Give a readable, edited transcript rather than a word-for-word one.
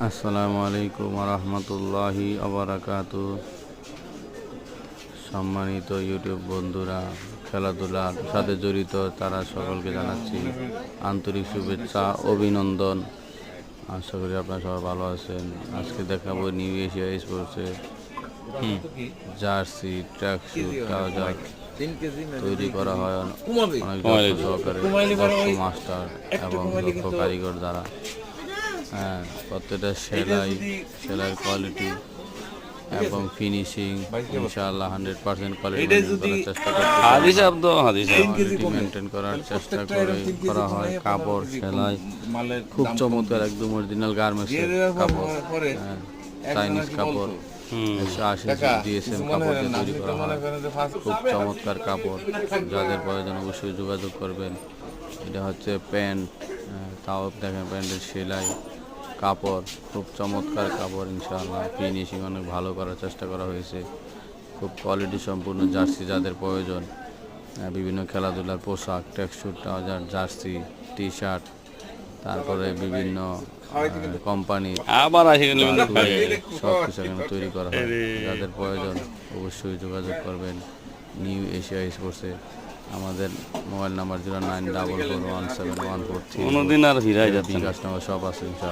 আসসালামু আলাইকুম রহমতুল্লাহি আবরাকাতু। সম্মানিত ইউটিউব বন্ধুরা, খেলাধুলার সাথে জড়িত তারা সকলকে জানাচ্ছি আন্তরিক শুভেচ্ছা, অভিনন্দন। আশা করি আপনারা সবাই ভালো আছেন। আজকে দেখাবো নিউ এশিয়া স্পোর্টসের জার্সি, ট্র্যাকস্যুট, ট্রাউজার তৈরি করা হয় অনেক যত্ন সহকারে, দক্ষ মাস্টার এবং দক্ষ কারিগর দ্বারা। হ্যাঁ, প্রত্যেকটা সেলাইয়ের কোয়ালিটি এবং ফিনিশিং ইনশাআল্লাহ 100% কোয়ালিটি করার চেষ্টা মেনটেন করার চেষ্টা করা হয়। কাপড় সেলাই খুব চমৎকার, একদম অরিজিনাল গার্মেন্টসের কাপড়, চাইনিজ কাপড়, 180 জিএসএম কাপড় দিয়ে তৈরি করা হয়। খুব চমৎকার কাপড়, যাদের প্রয়োজন অবশ্যই যোগাযোগ করবেন। এটা হচ্ছে প্যান্ট, তাও দেখেন প্যান্টের সেলাই, কাপড় খুব চমৎকার কাপড়। ইনশাআল্লাহ ফিনিশিং অনেক ভালো করার চেষ্টা করা হয়েছে। খুব কোয়ালিটি সম্পূর্ণ জার্সি যাদের প্রয়োজন, বিভিন্ন খেলাধুলার পোশাক, tracksuit, trouser, jersey, T shirt, তারপরে বিভিন্ন কোম্পানি সব কিছু এখানে তৈরি করা হয়। যাদের প্রয়োজন অবশ্যই যোগাযোগ করবেন নিউ এশিয়া স্পোর্টসে। আমাদের মোবাইল নাম্বার 09441714 বিকাশ নাম্বার সব আছে ইনশাআল্লাহ।